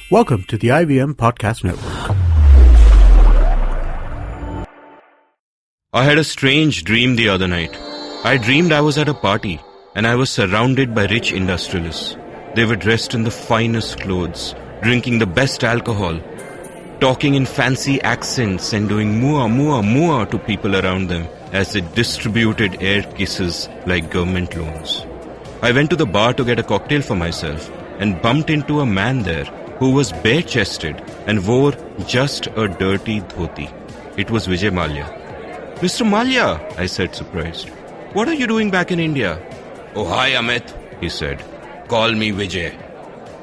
Welcome to the IVM Podcast Network. I had a strange dream the other night. I dreamed I was at a party and I was surrounded by rich industrialists. They were dressed in the finest clothes, drinking the best alcohol, talking in fancy accents and doing mua mua mua to people around them as they distributed air kisses like government loans. I went to the bar to get a cocktail for myself and bumped into a man there who was bare-chested and wore just a dirty dhoti. It was Vijay Mallya. "Mr. Mallya," I said, surprised. "What are you doing back in India?" "Oh, hi, Amit," he said. "Call me Vijay.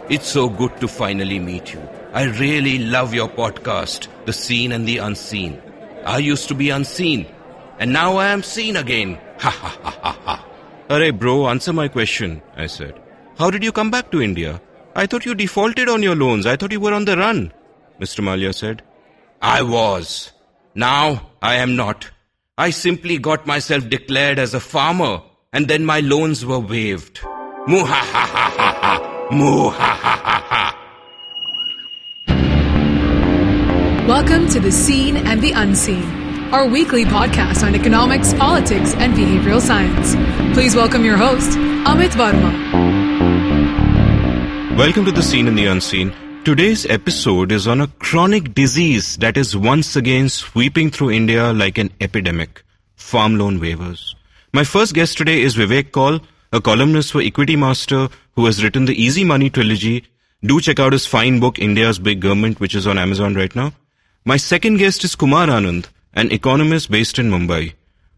It's so good to finally meet you. I really love your podcast, The Seen and the Unseen. I used to be unseen, and now I am seen again. Ha ha ha ha ha." "Arey bro, answer my question," I said. "How did you come back to India? I thought you defaulted on your loans. I thought you were on the run." Mr. Mallya said, "I was. Now I am not. I simply got myself declared as a farmer and then my loans were waived. Moo ha ha ha ha ha. Moo ha ha ha ha." Welcome to The Seen and the Unseen, our weekly podcast on economics, politics, and behavioral science. Please welcome your host, Amit Varma. Welcome to The Seen and the Unseen. Today's episode is on a chronic disease that is once again sweeping through India like an epidemic: farm loan waivers. My first guest today is Vivek Kaul, a columnist for Equity Master who has written the Easy Money trilogy. Do check out his fine book, India's Big Government, which is on Amazon right now. My second guest is Kumar Anand, an economist based in Mumbai.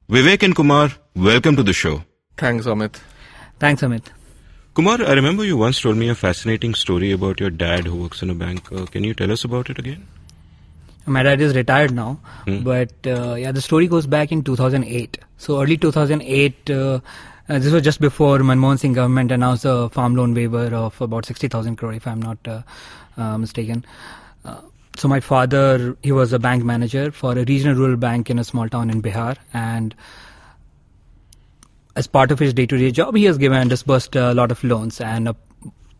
Vivek and Kumar, welcome to the show. Thanks, Amit. Thanks, Amit. Kumar, I remember you once told me a fascinating story about your dad who works in a bank. Can you tell us about it again? My dad is retired now, but the story goes back in 2008. So early 2008, this was just before Manmohan Singh government announced a farm loan waiver of about 60,000 crore, if I'm not mistaken. So my father, he was a bank manager for a regional rural bank in a small town in Bihar, and as part of his day-to-day job, he has given and disbursed a lot of loans, and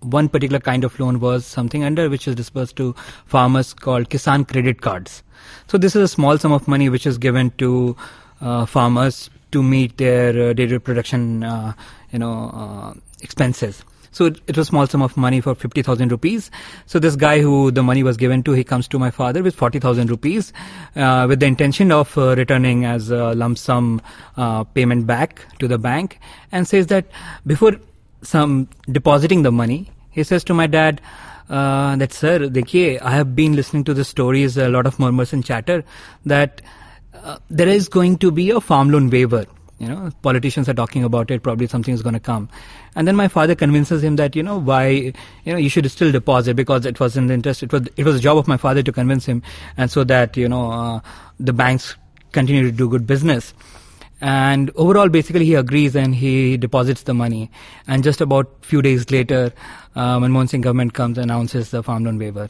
one particular kind of loan was something under which is disbursed to farmers called Kisan credit cards. So this is a small sum of money which is given to farmers to meet their day-to-day production, expenses. So it was a small sum of money for 50,000 rupees. So this guy who the money was given to, he comes to my father with 40,000 rupees with the intention of returning as a lump sum payment back to the bank, and says that before depositing the money, he says to my dad that, "Sir, dekhiye, I have been listening to the stories, a lot of murmurs and chatter, that there is going to be a farm loan waiver. Politicians are talking about it, probably something is going to come." And then my father convinces him that, why, you should still deposit, because it was in the interest, it was the job of my father to convince him, and so that, the banks continue to do good business. And overall, basically, he agrees and he deposits the money. And just about few days later, Manmohan Singh government comes and announces the farm loan waiver.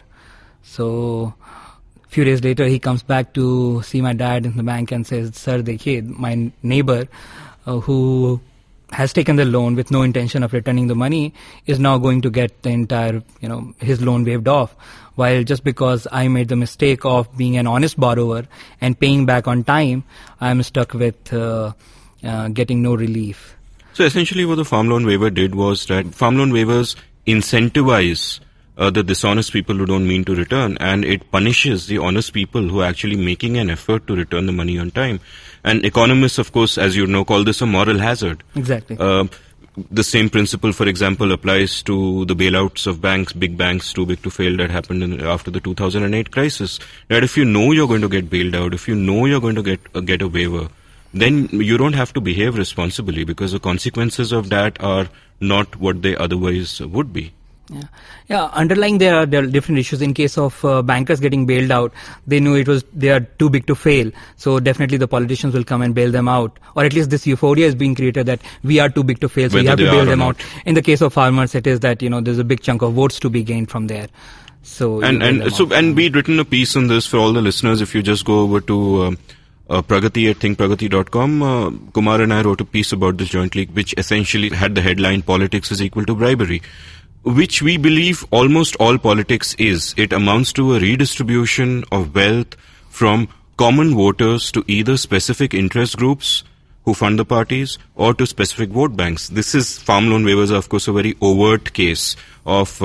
So few days later, he comes back to see my dad in the bank and says, "Sir, dekhiye, my neighbor who has taken the loan with no intention of returning the money is now going to get the entire, his loan waived off. While just because I made the mistake of being an honest borrower and paying back on time, I'm stuck with getting no relief." So essentially what the farm loan waiver did was that farm loan waivers incentivize the dishonest people who don't mean to return, and it punishes the honest people who are actually making an effort to return the money on time. And economists, of course, as you know, call this a moral hazard. Exactly. The same principle, for example, applies to the bailouts of banks, big banks too big to fail, that happened after the 2008 crisis. That if you know you're going to get bailed out, if you know you're going to get a waiver, then you don't have to behave responsibly, because the consequences of that are not what they otherwise would be. Yeah. Underlying there are different issues. In case of bankers getting bailed out, they knew they are too big to fail. So definitely the politicians will come and bail them out, or at least this euphoria is being created that we are too big to fail, so we have to bail them out. In the case of farmers, it is that there's a big chunk of votes to be gained from there. So and we'd written a piece on this for all the listeners. If you just go over to Pragati at thinkpragati.com, Kumar and I wrote a piece about this jointly, which essentially had the headline "Politics is equal to bribery." which we believe almost all politics is. It amounts to a redistribution of wealth from common voters to either specific interest groups who fund the parties or to specific vote banks. This is farm loan waivers are, of course, a very overt case of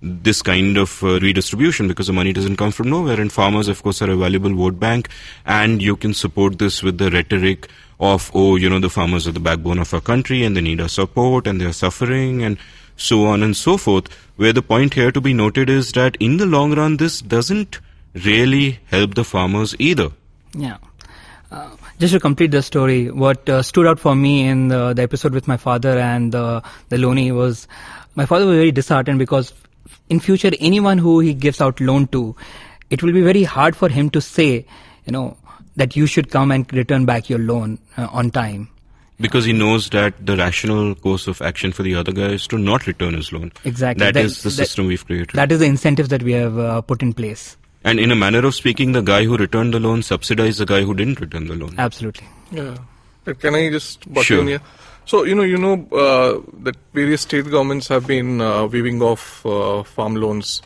this kind of redistribution, because the money doesn't come from nowhere, and farmers, of course, are a valuable vote bank, and you can support this with the rhetoric of, the farmers are the backbone of our country and they need our support and they're suffering and so on and so forth, where the point here to be noted is that in the long run, this doesn't really help the farmers either. Yeah. Just to complete the story, what stood out for me in the episode with my father and the loanee was, my father was very disheartened because in future, anyone who he gives out loan to, it will be very hard for him to say, that you should come and return back your loan on time. Because he knows that the rational course of action for the other guy is to not return his loan. Exactly. That is the system we've created. That is the incentive that we have put in place. And in a manner of speaking, the guy who returned the loan subsidized the guy who didn't return the loan. Absolutely. Yeah. Can I just butt Sure. in here? So, that various state governments have been waiving off farm loans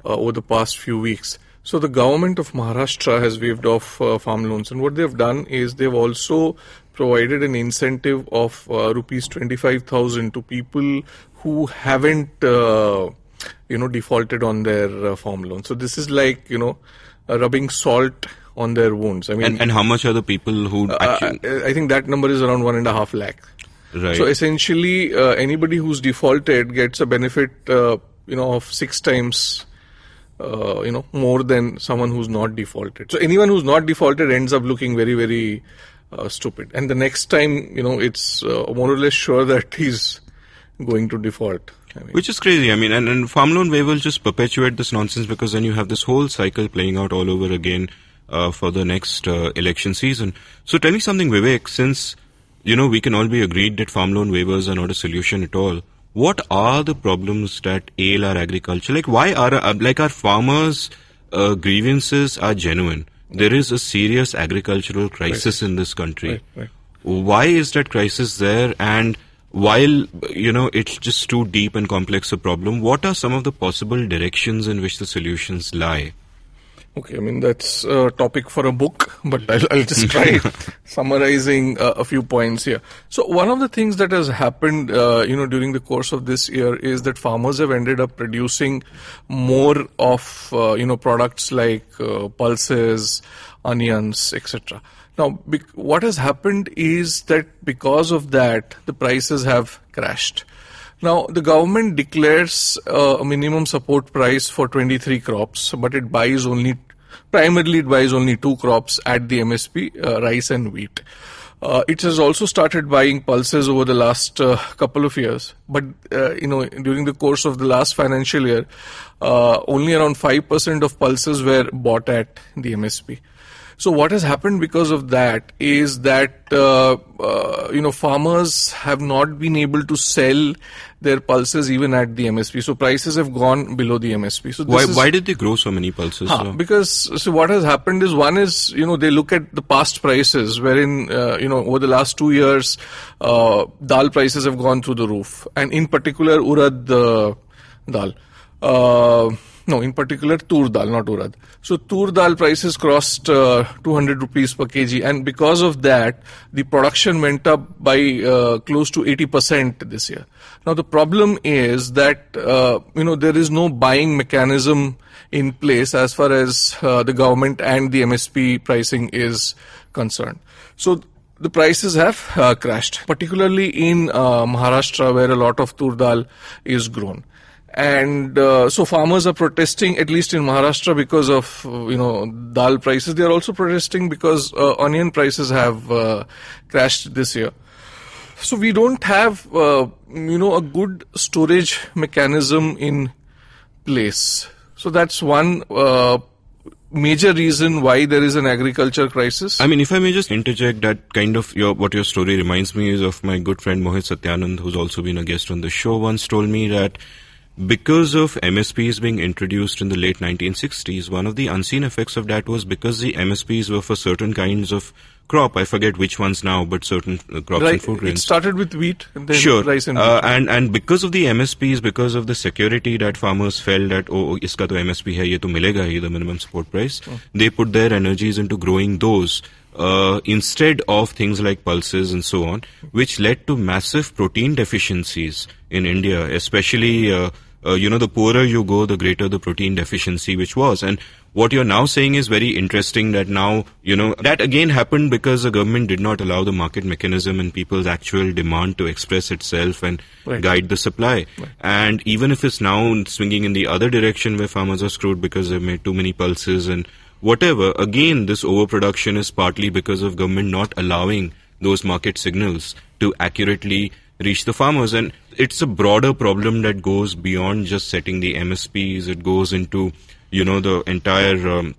over the past few weeks. So the government of Maharashtra has waived off farm loans. And what they've done is they've also provided an incentive of rupees 25,000 to people who haven't defaulted on their farm loan. So this is like, rubbing salt on their wounds. I mean, and how much are the people who actually... I think that number is around 1.5 lakh. Right. So essentially, anybody who's defaulted gets a benefit, of 6 times, more than someone who's not defaulted. So anyone who's not defaulted ends up looking very, very stupid. And the next time, it's more or less sure that he's going to default. Which is crazy. I mean, and farm loan waivers just perpetuate this nonsense, because then you have this whole cycle playing out all over again for the next election season. So tell me something, Vivek, since, we can all be agreed that farm loan waivers are not a solution at all. What are the problems that ail our agriculture? Like, why are our farmers' grievances are genuine? There is a serious agricultural crisis in this country. Right. Why is that crisis there? And while, it's just too deep and complex a problem, what are some of the possible directions in which the solutions lie? Okay, I mean, that's a topic for a book, but I'll just try summarizing a few points here. So one of the things that has happened, during the course of this year is that farmers have ended up producing more of, products like pulses, onions, etc. Now, what has happened is that because of that, the prices have crashed. Now, the government declares a minimum support price for 23 crops, but primarily it buys only 2 crops at the MSP, rice and wheat. It has also started buying pulses over the last couple of years, but during the course of the last financial year, only around 5% of pulses were bought at the MSP. So what has happened because of that is that, farmers have not been able to sell their pulses even at the MSP. So prices have gone below the MSP. So why did they grow so many pulses? Because what has happened is, one is, they look at the past prices wherein, over the last 2 years, dal prices have gone through the roof. And in particular, urad dal. In particular, tur dal, not urad. So tur dal prices crossed 200 rupees per kg, and because of that, the production went up by close to 80% this year. Now the problem is that there is no buying mechanism in place as far as the government and the MSP pricing is concerned. So the prices have crashed, particularly in Maharashtra, where a lot of tur dal is grown. And so farmers are protesting, at least in Maharashtra, because of, dal prices. They are also protesting because onion prices have crashed this year. So we don't have, a good storage mechanism in place. So that's one major reason why there is an agriculture crisis. I mean, if I may just interject, that kind of what your story reminds me is of my good friend Mohit Satyanand, who's also been a guest on the show, once told me that because of MSPs being introduced in the late 1960s, one of the unseen effects of that was because the MSPs were for certain kinds of crop. I forget which ones now, but certain crops and food grains. It started with wheat and then sure. rice and wheat. And because of the MSPs, because of the security that farmers felt that, iska to MSP hai, ye to milega hi, the minimum support price, they put their energies into growing those instead of things like pulses and so on, which led to massive protein deficiencies in India, especially the poorer you go, the greater the protein deficiency which was. And what you're now saying is very interesting, that now, that again happened because the government did not allow the market mechanism and people's actual demand to express itself and guide the supply. Right. And even if it's now swinging in the other direction where farmers are screwed because they've made too many pulses and whatever, again, this overproduction is partly because of government not allowing those market signals to accurately reach the farmers. And it's a broader problem that goes beyond just setting the MSPs. It goes into, the entire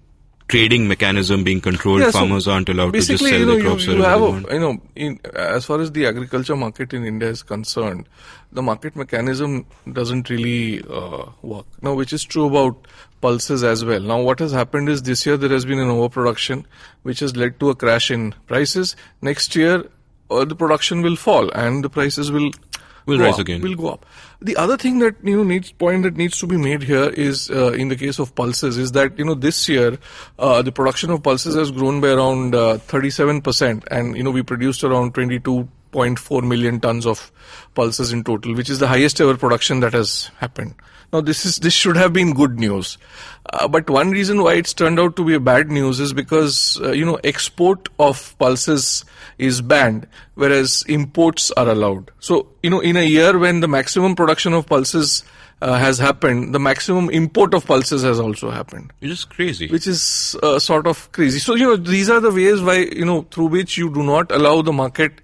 trading mechanism being controlled. Yeah, farmers aren't allowed to just sell their crops. As far as the agriculture market in India is concerned, the market mechanism doesn't really work. Now, which is true about pulses as well. Now, what has happened is this year there has been an overproduction, which has led to a crash in prices. Next year, the production will fall and the prices will rise again. Will go up. The other thing that needs to be made here is in the case of pulses is that this year the production of pulses has grown by around 37%, and we produced around 22.4 million tons of pulses in total, which is the highest ever production that has happened. Now this should have been good news, but one reason why it's turned out to be a bad news is because export of pulses is banned, whereas imports are allowed. So in a year when the maximum production of pulses has happened, the maximum import of pulses has also happened. It's just crazy. Which is sort of crazy. So these are the ways why through which you do not allow the market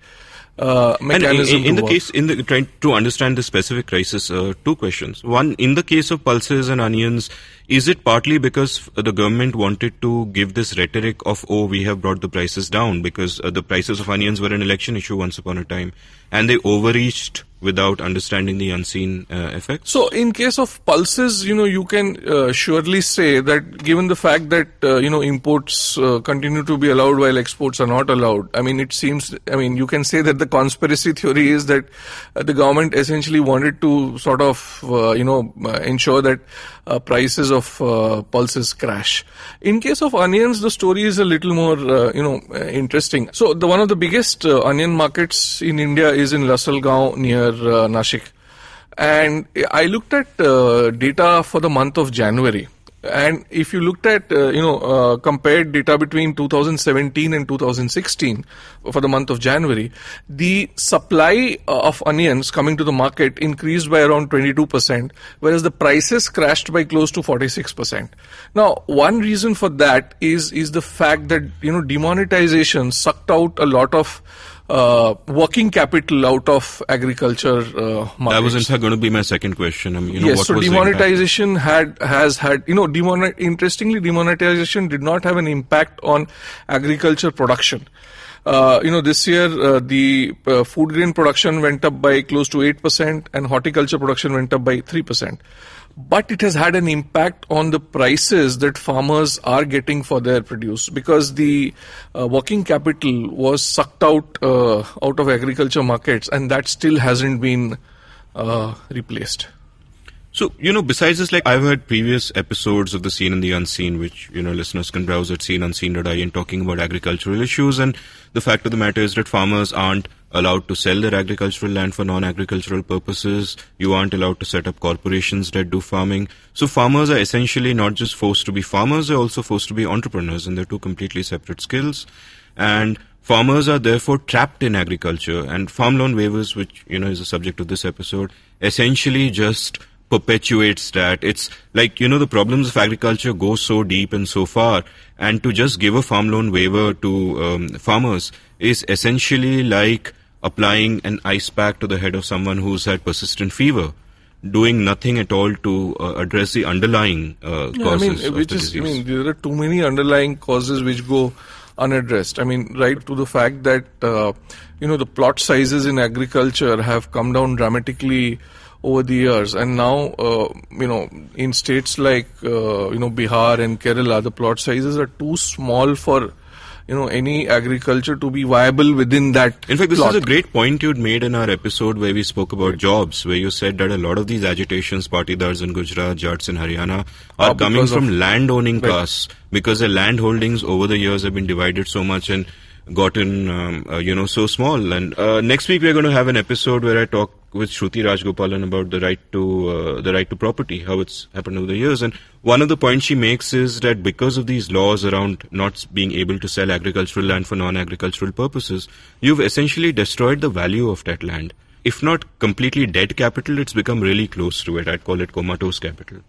mechanism. And trying to understand the specific crisis, two questions. One, in the case of pulses and onions, is it partly because the government wanted to give this rhetoric of, we have brought the prices down because the prices of onions were an election issue once upon a time, and they overreached without understanding the unseen effects? So in case of pulses, you can surely say that given the fact that, imports continue to be allowed while exports are not allowed, you can say that the conspiracy theory is that the government essentially wanted to sort of, ensure that prices of pulses crash. In case of onions, the story is a little more, interesting. So one of the biggest onion markets in India is in Lasalgaon near Nashik. And I looked at data for the month of January. And if you looked at, compared data between 2017 and 2016 for the month of January, the supply of onions coming to the market increased by around 22%, whereas the prices crashed by close to 46%. Now, one reason for that is the fact that, demonetization sucked out a lot of working capital out of agriculture markets. That was in fact going to be my second question. So demonetization has had, interestingly, demonetization did not have an impact on agriculture production. This year the food grain production went up by close to 8% and horticulture production went up by 3%. But it has had an impact on the prices that farmers are getting for their produce, because the working capital was sucked out of agriculture markets, and that still hasn't been replaced. So, besides this, I've heard previous episodes of The Seen and the Unseen, which, listeners can browse at seenunseen.in, talking about agricultural issues. And the fact of the matter is that farmers aren't allowed to sell their agricultural land for non-agricultural purposes. You aren't allowed to set up corporations that do farming. So farmers are essentially not just forced to be farmers, they're also forced to be entrepreneurs, and they're two completely separate skills. And farmers are therefore trapped in agriculture. And farm loan waivers, which, is the subject of this episode, essentially just perpetuates that. It's like, the problems of agriculture go so deep and so far, and to just give a farm loan waiver to farmers is essentially like applying an ice pack to the head of someone who's had persistent fever, doing nothing at all to address the underlying causes of the disease. There are too many underlying causes which go unaddressed. Right to the fact that, the plot sizes in agriculture have come down dramatically over the years. And now, in states like, Bihar and Kerala, the plot sizes are too small for any agriculture to be viable within that. In fact, this plot. is a great point you'd made in our episode where we spoke about jobs, where you said that a lot of these agitations, patidars in Gujarat, Jats in Haryana, are coming from land-owning castes, because their land holdings over the years have been divided so much and gotten, so small. And next week we're going to have an episode where I talk with Shruti Rajgopalan about the right to property, how it's happened over the years. And one of the points she makes is that because of these laws around not being able to sell agricultural land for non-agricultural purposes, you've essentially destroyed the value of that land. If not completely dead capital, it's become really close to it. I'd call it comatose capital.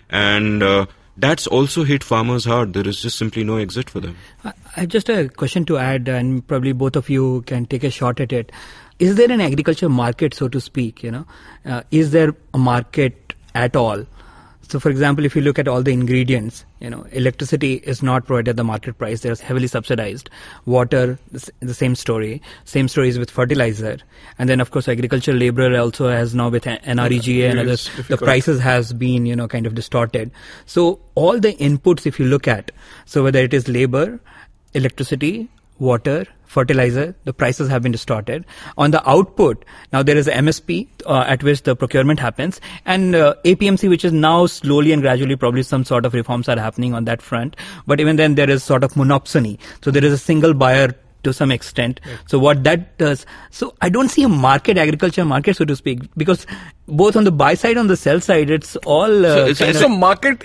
And that's also hit farmers hard. There is just simply no exit for them. I have just a question to add, and probably both of you can take a shot at it. Is there an agriculture market, so to speak? Is there a market at all? So, for example, if you look at all the ingredients, electricity is not provided at the market price. They're heavily subsidized. Water, the same story. Same story is with fertilizer. And then, of course, agricultural labor also has now with NREGA and others, the prices has been, kind of distorted. So, all the inputs, if you look at, so whether it is labor, electricity, water, fertilizer, the prices have been distorted. On the output, now there is a MSP at which the procurement happens, and APMC, which is now slowly and gradually probably some sort of reforms are happening on that front. But even then there is sort of monopsony. So there is a single buyer to some extent. Right. So what that does, so I don't see a agriculture market, so to speak, because both on the buy side, on the sell side, it's all... it's a market,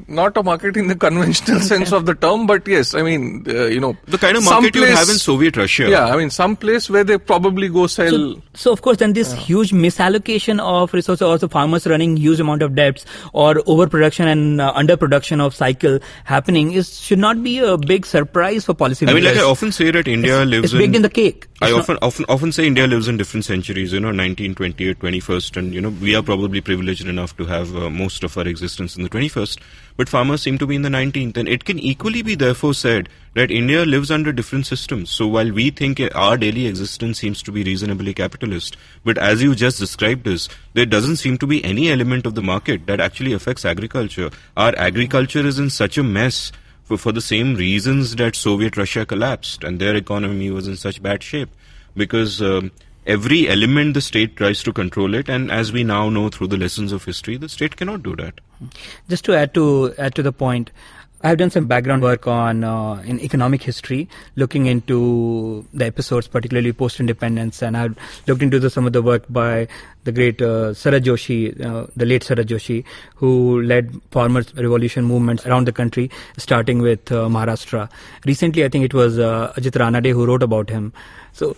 not a market in the conventional sense of the term, but yes, I mean, the kind of market you have in Soviet Russia. Yeah, I mean, some place where they probably go sell... So of course, then this huge misallocation of resources, also farmers running huge amount of debts, or overproduction and underproduction of cycle happening should not be a big surprise for policymakers. I mean, like I often say that India lives baked in the cake. I often say India lives in different centuries, 19th, 20th, 21st, and we are probably privileged enough to have most of our existence in the 21st, but farmers seem to be in the 19th, and it can equally be therefore said that India lives under different systems. So while we think our daily existence seems to be reasonably capitalist, but as you just described this, there doesn't seem to be any element of the market that actually affects agriculture. Our agriculture is in such a mess for the same reasons that Soviet Russia collapsed and their economy was in such bad shape, because every element the state tries to control it, and as we now know through the lessons of history, the state cannot do that. Just to add to the point, I have done some background work on in economic history, looking into the episodes, particularly post-independence, and I've looked into some of the work by the great Sarad Joshi, the late Sarad Joshi, who led farmers' revolution movements around the country, starting with Maharashtra. Recently, I think it was Ajit Ranade who wrote about him. So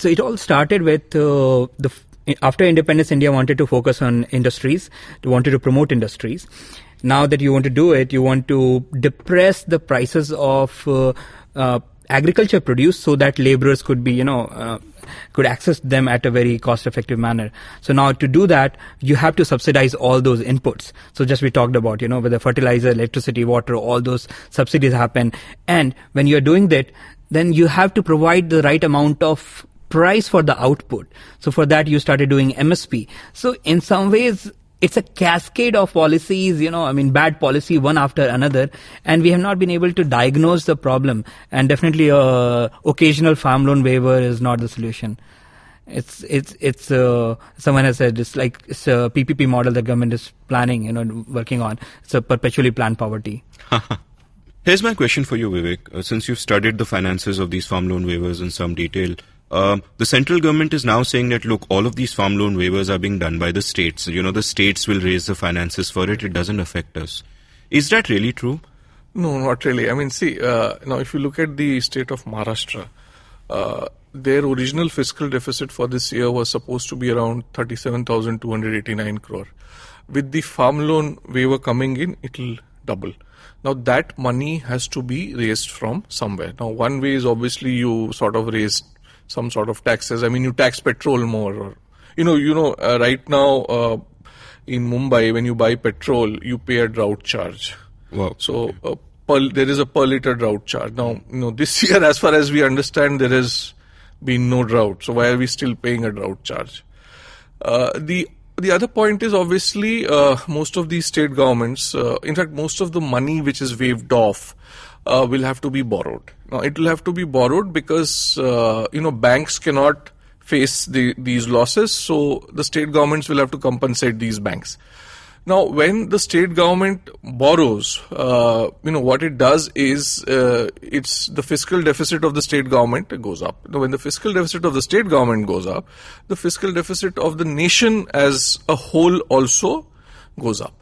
it all started with after independence, India wanted to focus on industries, wanted to promote industries. Now that you want to do it, you want to depress the prices of agriculture produce so that laborers could be, could access them at a very cost-effective manner. So now to do that, you have to subsidize all those inputs. So just we talked about, whether fertilizer, electricity, water, all those subsidies happen. And when you're doing that, then you have to provide the right amount of price for the output. So for that, you started doing MSP. So in some ways, it's a cascade of policies, bad policy one after another, and we have not been able to diagnose the problem. And definitely, occasional farm loan waiver is not the solution. It's someone has said it's a PPP model the government is planning, working on. It's a perpetually planned poverty. Here's my question for you, Vivek. Since you've studied the finances of these farm loan waivers in some detail, the central government is now saying that, look, all of these farm loan waivers are being done by the states. The states will raise the finances for it. It doesn't affect us. Is that really true? No, not really. I mean, see, now if you look at the state of Maharashtra, their original fiscal deficit for this year was supposed to be around 37,289 crore. With the farm loan waiver coming in, it will double. Now that money has to be raised from somewhere. Now one way is obviously you sort of raise some sort of taxes. I mean, you tax petrol more, or right now in Mumbai, when you buy petrol, you pay a drought charge. Wow. So there is a per liter drought charge. Now, this year, as far as we understand, there has been no drought. So why are we still paying a drought charge? The other point is obviously most of these state governments, in fact, most of the money which is waived off will have to be borrowed. Now, it will have to be borrowed because banks cannot face these losses, so the state governments will have to compensate these banks. Now, when the state government borrows, what it does is it's the fiscal deficit of the state government goes up. Now, when the fiscal deficit of the state government goes up, the fiscal deficit of the nation as a whole also goes up.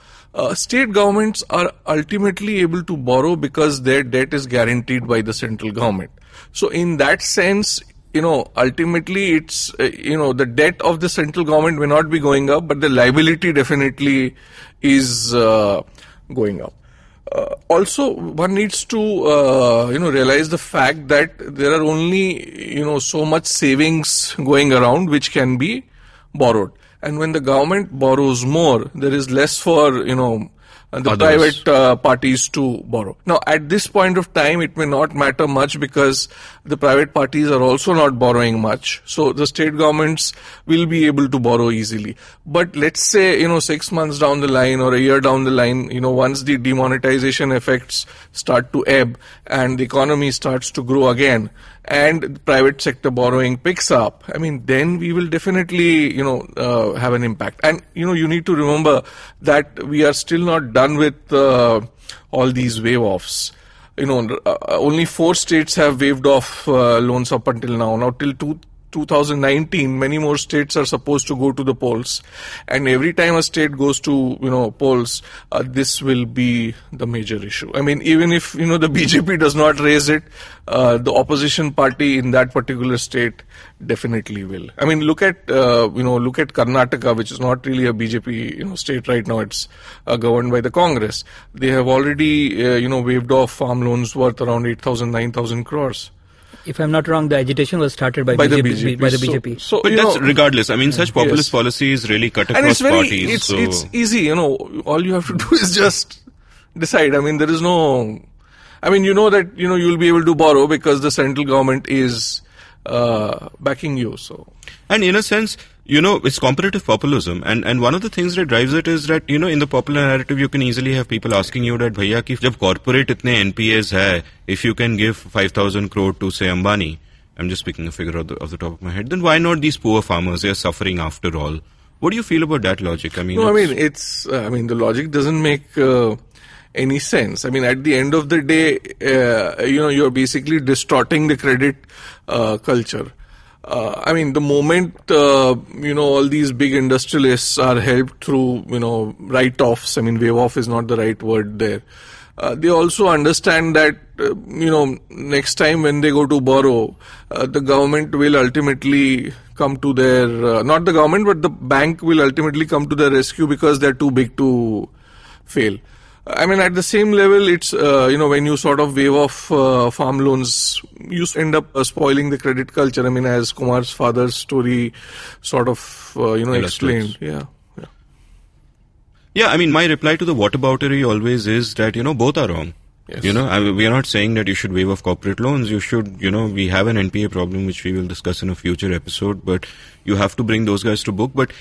State governments are ultimately able to borrow because their debt is guaranteed by the central government. So, in that sense, ultimately it's, the debt of the central government may not be going up, but the liability definitely is going up. Also, one needs to, realize the fact that there are only, so much savings going around which can be borrowed. And when the government borrows more, there is less for, the Others. private parties to borrow. Now, at this point of time, it may not matter much because the private parties are also not borrowing much. So the state governments will be able to borrow easily. But let's say, 6 months down the line or a year down the line, once the demonetization effects start to ebb and the economy starts to grow again and the private sector borrowing picks up, then we will definitely, have an impact. And, you need to remember that we are still not done with all these waive-offs. Only 4 states have waived off loans up until now. Now, till 2019, many more states are supposed to go to the polls. And every time a state goes to, polls, this will be the major issue. Even if, the BJP does not raise it, the opposition party in that particular state definitely will. Look at Karnataka, which is not really a BJP, state right now. It's governed by the Congress. They have already, waived off farm loans worth around 8,000, 9,000 crores. If I'm not wrong, the agitation was started by the BJP. By the BJP. But that's regardless. Such populist policies really cut across parties. It's easy. All you have to do is just decide. There is no. That you'll be able to borrow because the central government is backing you. So. And in a sense, it's comparative populism. And one of the things that drives it is that, in the popular narrative, you can easily have people asking you that, bhaiya, ki jab corporate itne NPAs hai, if you can give 5,000 crore to, say, Ambani, I'm just picking a figure off the top of my head, then why not these poor farmers? They are suffering after all. What do you feel about that logic? The logic doesn't make any sense. At the end of the day, you're basically distorting the credit culture. The moment, all these big industrialists are helped through, write-offs, waive-off is not the right word there. They also understand that, next time when they go to borrow, the government will ultimately come to their, not the government, but the bank will ultimately come to their rescue because they're too big to fail. At the same level, it's, when you sort of waive off farm loans, you end up spoiling the credit culture. As Kumar's father's story sort of, explained. Yeah, my reply to the whataboutery always is that, both are wrong. Yes. We are not saying that you should waive off corporate loans. You should, we have an NPA problem which we will discuss in a future episode, but you have to bring those guys to book. But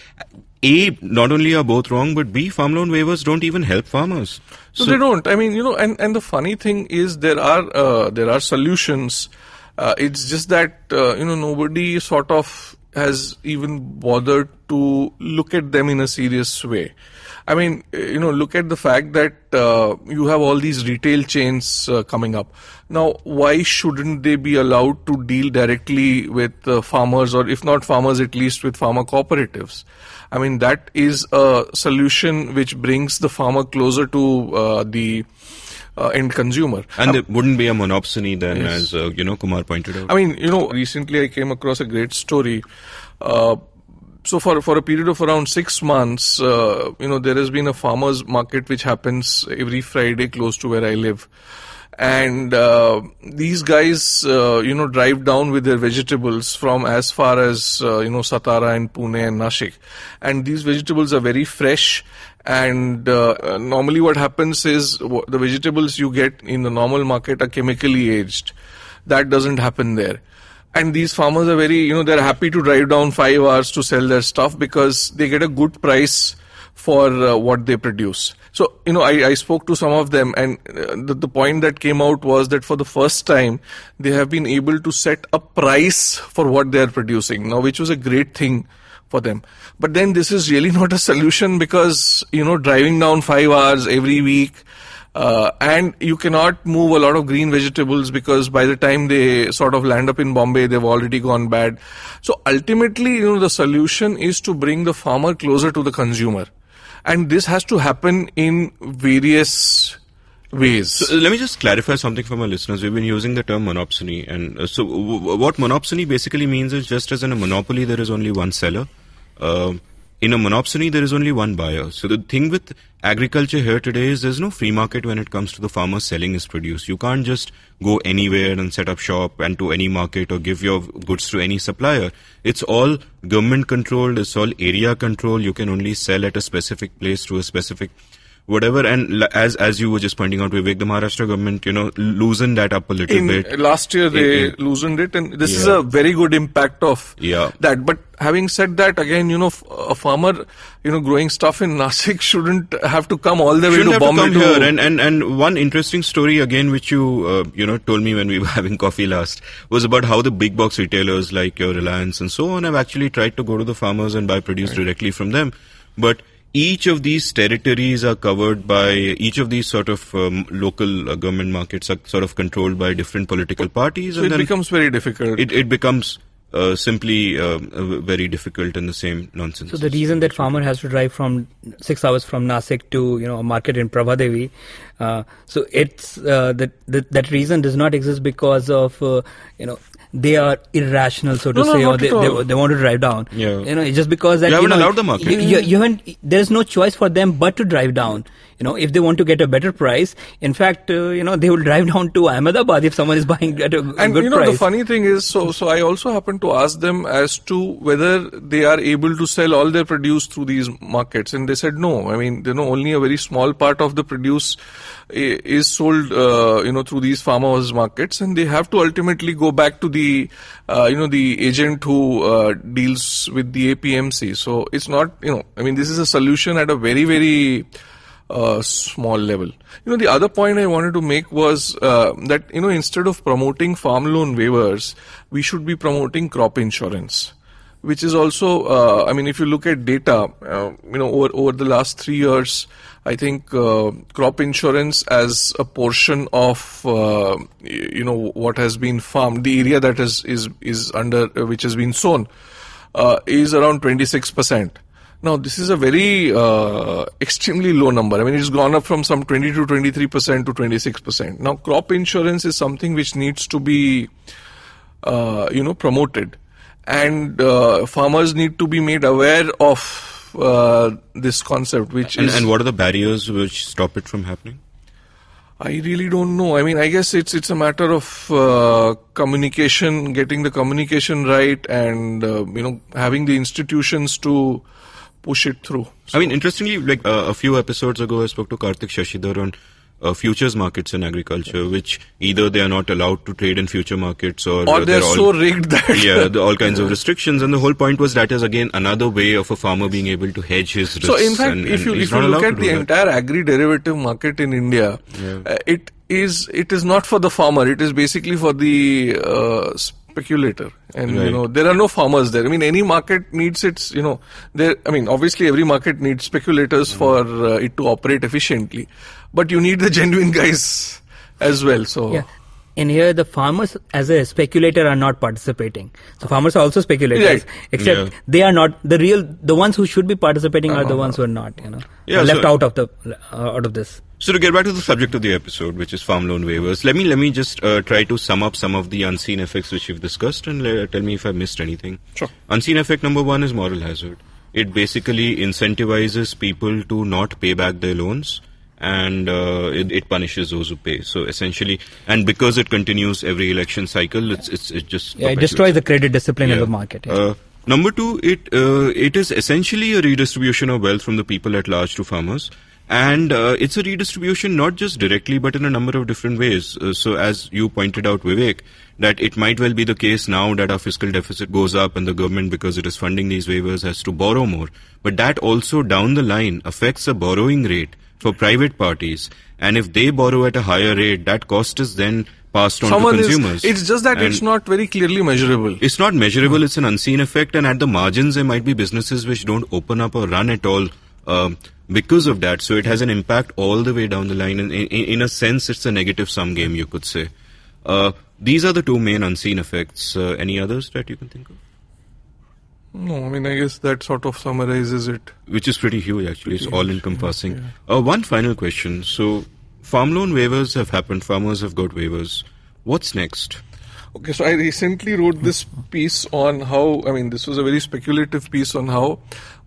A, not only are both wrong, but B, farm loan waivers don't even help farmers. So they don't. And the funny thing is there are solutions. It's just that, nobody sort of has even bothered to look at them in a serious way. Look at the fact that you have all these retail chains coming up. Now, why shouldn't they be allowed to deal directly with farmers, or if not farmers, at least with farmer cooperatives? That is a solution which brings the farmer closer to the end consumer. And there wouldn't be a monopsony then, yes. As, Kumar pointed out. Recently I came across a great story. So for a period of around 6 months, there has been a farmers market which happens every Friday close to where I live. And these guys, drive down with their vegetables from as far as, Satara and Pune and Nashik. And these vegetables are very fresh. And normally what happens is the vegetables you get in the normal market are chemically aged. That doesn't happen there. And these farmers are very, they're happy to drive down 5 hours to sell their stuff because they get a good price for what they produce. So, I spoke to some of them, and the point that came out was that for the first time, they have been able to set a price for what they are producing now, which was a great thing for them. But then this is really not a solution because, driving down 5 hours every week, and you cannot move a lot of green vegetables because by the time they sort of land up in Bombay, they've already gone bad. So ultimately, the solution is to bring the farmer closer to the consumer. And this has to happen in various ways. So let me just clarify something for my listeners. We've been using the term monopsony. And what monopsony basically means is just as in a monopoly, there is only one seller. In a monopsony, there is only one buyer. So the thing with agriculture here today is there's no free market when it comes to the farmer selling his produce. You can't just go anywhere and set up shop and to any market or give your goods to any supplier. It's all government controlled. It's all area controlled. You can only sell at a specific place to a specific whatever. And as you were just pointing out, Vivek, the Maharashtra government, loosened that up a little bit. Last year they loosened it, and this is a very good impact of that. But having said that, again, a farmer, growing stuff in Nashik shouldn't have to come all the way to Bombay to come here. And one interesting story again, which you told me when we were having coffee last, was about how the big box retailers like your Reliance and so on have actually tried to go to the farmers and buy produce directly from them. But each of these territories are covered by, each of these sort of local government markets are sort of controlled by different political parties. So and it becomes very difficult. It becomes simply very difficult and the same nonsense. So the reason that farmer has to drive from 6 hours from Nasik to a market in Prabhadevi, so it's that reason does not exist because of they are irrational, so to say, or they want to drive down. Yeah. It's just because that you haven't allowed the market. You haven't. There's no choice for them but to drive down. If they want to get a better price, in fact, they will drive down to Ahmedabad if someone is buying at a good price. The funny thing is, so I also happened to ask them as to whether they are able to sell all their produce through these markets, and they said no. I mean, only a very small part of the produce is sold, through these farmers markets, and they have to ultimately go back to the agent who deals with the APMC. So it's not, this is a solution at a very, very small level. The other point I wanted to make was that, instead of promoting farm loan waivers, we should be promoting crop insurance, which is also, if you look at data, over the last 3 years, I think crop insurance as a portion of, what has been farmed, the area that is under, which has been sown, is around 26%. Now, this is a very extremely low number. It's gone up from some 20 to 23% to 26%. Now, crop insurance is something which needs to be, promoted. And farmers need to be made aware of this concept, And what are the barriers which stop it from happening? I really don't know. I guess it's a matter of communication, getting the communication right, and having the institutions to push it through. So, interestingly, like a few episodes ago, I spoke to Karthik Shashidhar on futures markets in agriculture, which either they are not allowed to trade in future markets or they're so rigged that all kinds of restrictions. And the whole point was that is again another way of a farmer being able to hedge his risks. So in fact, if you look at the entire agri-derivative market in India, it is not for the farmer. It is basically for the speculator, and there are no farmers there. Any market needs its obviously every market needs speculators for it to operate efficiently, but you need the genuine guys as well. So and here the farmers as a speculator are not participating. So farmers are also speculators, except they are not the ones who should be participating are the ones who are not, left out of this. So to get back to the subject of the episode, which is farm loan waivers, let me just try to sum up some of the unseen effects which you've discussed and tell me if I missed anything. Sure. Unseen effect number 1 is moral hazard. It basically incentivizes people to not pay back their loans, and it punishes those who pay. So essentially, and because it continues every election cycle, it just it destroys the credit discipline in the market. Number 2, it is essentially a redistribution of wealth from the people at large to farmers. And it's a redistribution not just directly but in a number of different ways. So as you pointed out, Vivek, that it might well be the case now that our fiscal deficit goes up and the government, because it is funding these waivers, has to borrow more. But that also down the line affects the borrowing rate for private parties. And if they borrow at a higher rate, that cost is then passed on to consumers. It's just that it's not very clearly measurable. It's not measurable, it's an unseen effect, and at the margins there might be businesses which don't open up or run at all because of that. So it has an impact all the way down the line. And in a sense, it's a negative sum game, you could say. These are the two main unseen effects. Any others that you can think of? No, I mean, I guess that sort of summarizes it. Which is pretty huge, actually. It's all-encompassing. One final question. So, farm loan waivers have happened. Farmers have got waivers. What's next? Okay, so I recently wrote this piece on how, I mean, this was a very speculative piece on how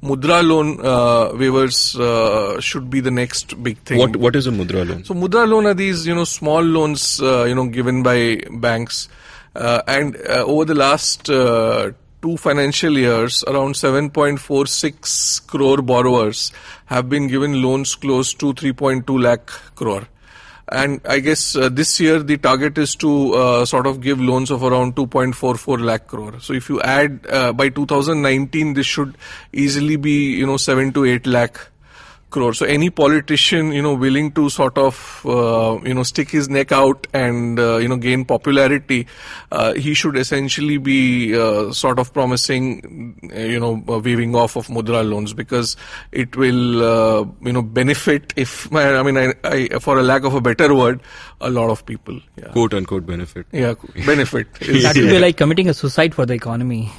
Mudra loan waivers should be the next big thing. What is a Mudra loan? So Mudra loan are these, small loans, given by banks. And over the last 2 financial years, around 7.46 crore borrowers have been given loans close to 3.2 lakh crore. And I guess this year the target is to sort of give loans of around 2.44 lakh crore. So if you add by 2019, this should easily be 7 to 8 lakh crore. So any politician willing to sort of stick his neck out and gain popularity, he should essentially be sort of promising waiving off of Mudra loans, because it will benefit, if I for a lack of a better word, a lot of people. Yeah. Quote unquote benefit. Yeah, benefit. That would be like committing a suicide for the economy.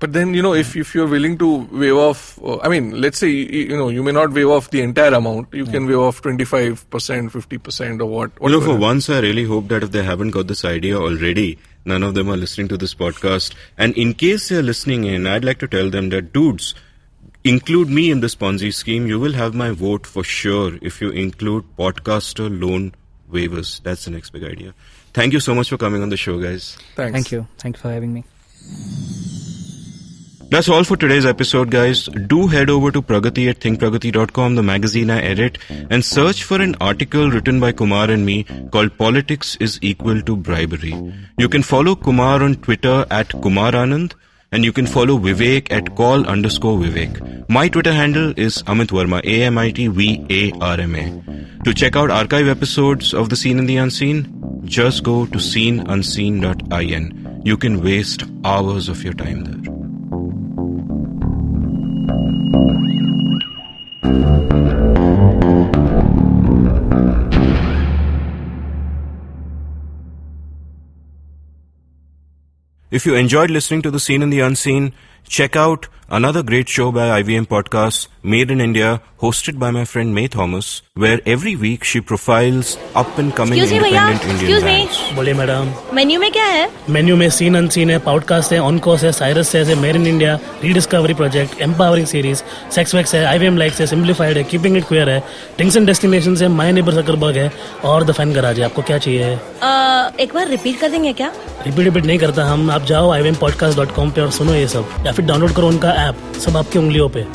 But then, if you're willing to waive off, let's say, you may not waive off the entire amount. You can waive off 25%, 50% or whatever. For once, I really hope that if they haven't got this idea already, none of them are listening to this podcast. And in case they're listening in, I'd like to tell them that, dudes, include me in this Ponzi scheme. You will have my vote for sure if you include podcaster loan waivers. That's the next big idea. Thank you so much for coming on the show, guys. Thanks. Thank you. Thanks for having me. That's all for today's episode, guys. Do head over to Pragati at thinkpragati.com, the magazine I edit, and search for an article written by Kumar and me called Politics is Equal to Bribery. You can follow Kumar on Twitter at Kumar Anand, and you can follow Vivek at Kaul_Vivek. My Twitter handle is Amit Varma, AMITVARMA. To check out archive episodes of The Seen and the Unseen, just go to seenunseen.in. You can waste hours of your time there. If you enjoyed listening to The Seen and the Unseen, check out another great show by IVM Podcasts, Made in India, hosted by my friend May Thomas, where every week she profiles up-and-coming independent Indian bands. बोलिए madam, menu में क्या है? Menu में scene unseen है, podcast है, on course है, Cyrus है, made in India, rediscovery project, empowering series, sex wax है, IVM लाइक्स है, सिंप्लीफाइड है, कीपिंग इट क्वियर है, थिंग्स एंड डेस्टिनेशंस है, माय नेबर जकरबर्ग है और द फैन गराज है. आपको क्या चाहिए? एक बार रिपीट कर देंगे क्या? रिपीट नहीं करता हम. आप जाओ IVMpodcast.com पे और सुनो ये सब, या फिर डाउनलोड करो उनका ऐप, सब आपकी उंगलियों पे.